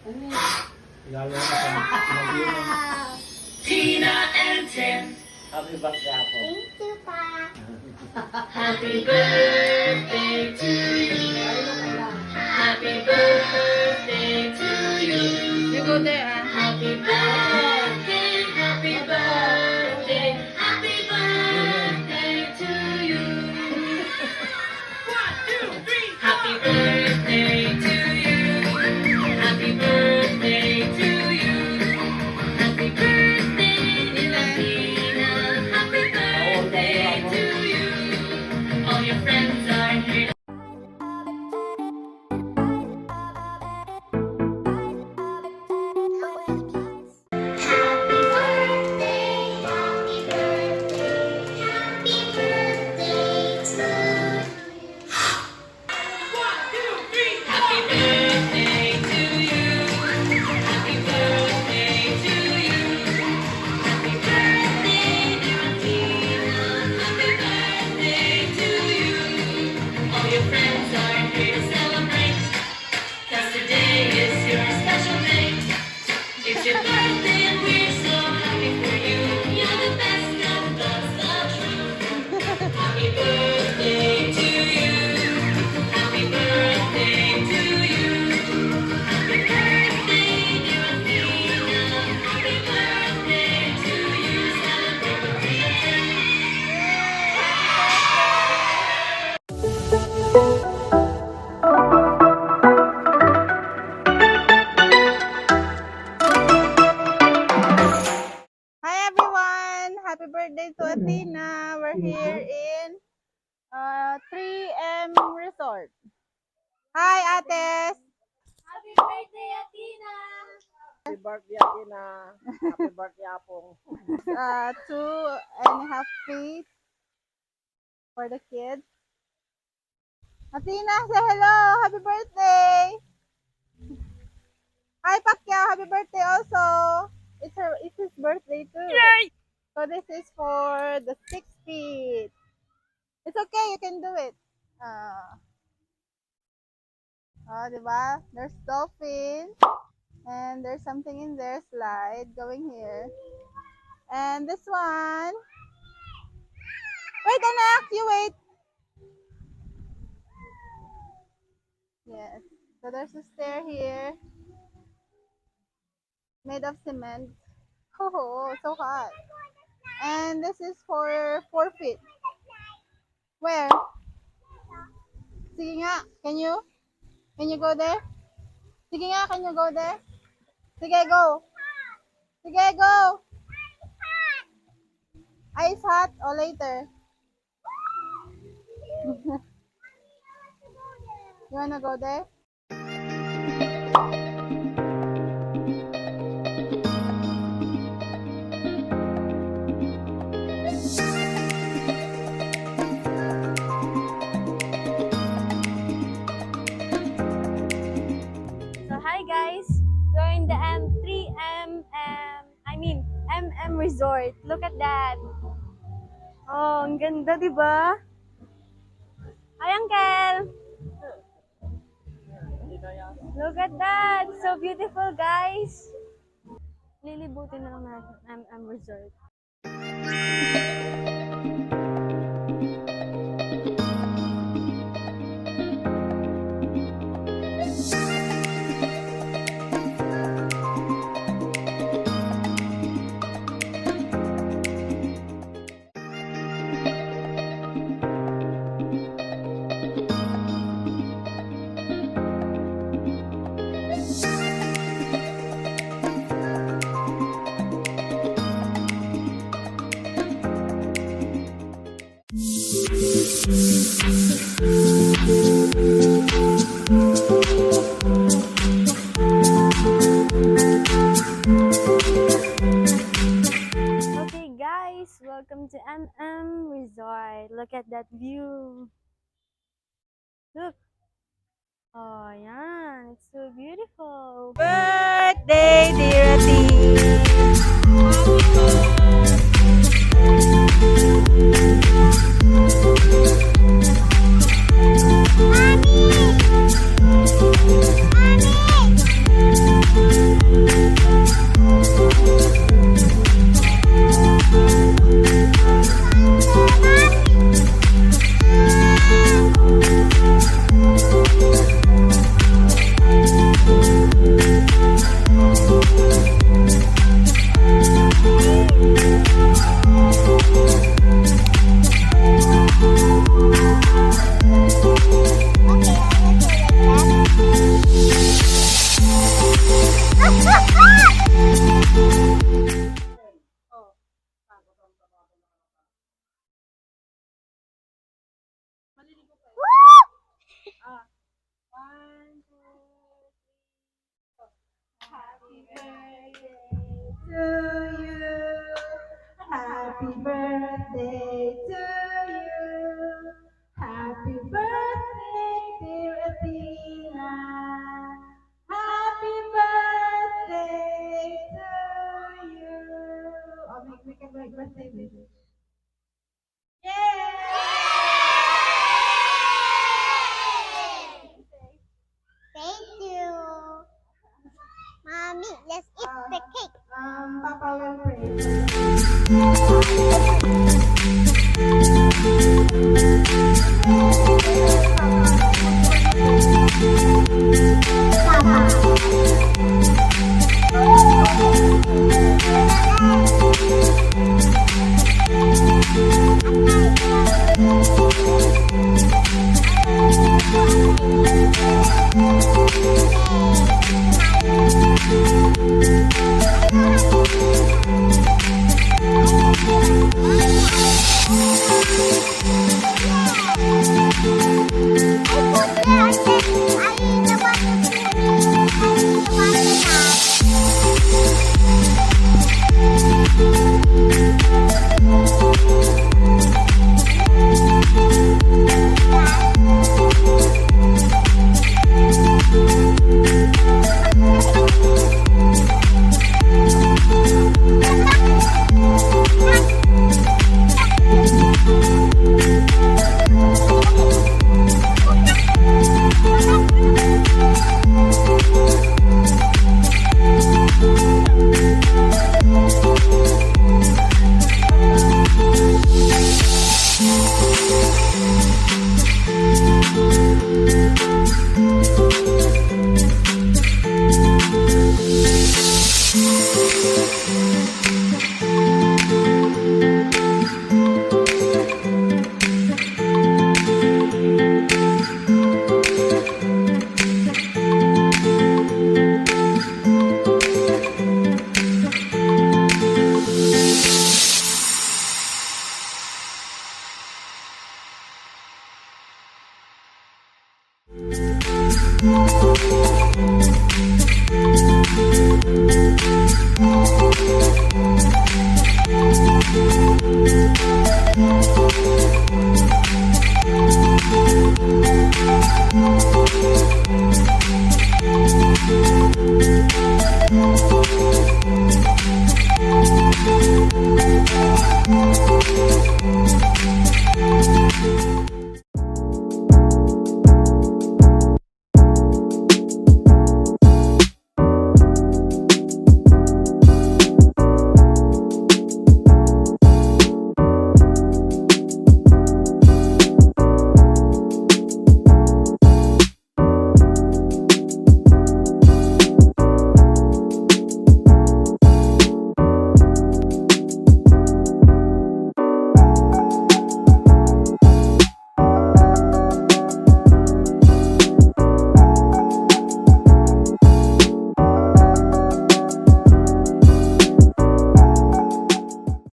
Lalo na sa mag-inom. Tina and Tim. Happy birthday ako. Thank you, Pa. Happy birthday to you. Happy birthday to you. You go there, ah. Happy birthday, happy birthday, happy birthday to you. 1, 2, 3, happy birthday to you. Happy birthday to you. Happy birthday, Tina. Happy birthday to you. All your friends are here. Happy birthday, happy birthday, happy birthday to you. Happy birthday to you. Happy birthday to you. Happy birthday, dear Tina. Happy birthday to you. All your friends are here to celebrate. 'Cause today is your special day. It's your birthday and we're so happy for you. You're the best of us, the truth. Happy birthday to you. Happy birthday to you. Happy birthday, dear Athena. Happy birthday to you. Celebrate with Tina. Hi everyone! Happy birthday to Athena. We're here in 3M Resort. Hi, Ates! Happy birthday, Athena. Happy birthday, Athena. Happy birthday, Apong. 2.5 feet for the kids. Athena, say hello! Happy birthday! Hi, Pacquiao! Happy birthday also! It's his birthday too. Yay! So this is for the 6 feet. It's okay, you can do it. Diba? There's dolphin. And there's something in there, slide, going here. And this one. Wait, anak, you wait. Yes. So there's a stair here. Made of cement. Oh, so hot. And this is for 4 feet. Where? Sige nga, can you go there? Sige nga, can you go there? Sige, go. Sige, go. Ice hot or later? You wanna go there? So hi guys, we're in the MM Resort. Look at that. Oh, ang ganda, di ba? Hi Uncle. Look at that. So beautiful, guys. Lilibutin na lang natin ang MM Resort. Okay guys, welcome to MM Resort. Look at that view. Look. Oh, yan. It's so beautiful. Birthday, dear Athena. Happy birthday to you. Happy birthday, dear Athena. Happy birthday to you. Oh, make a great birthday wish. Thank you. Mommy, let's eat the cake. Papa will pray. Thank you.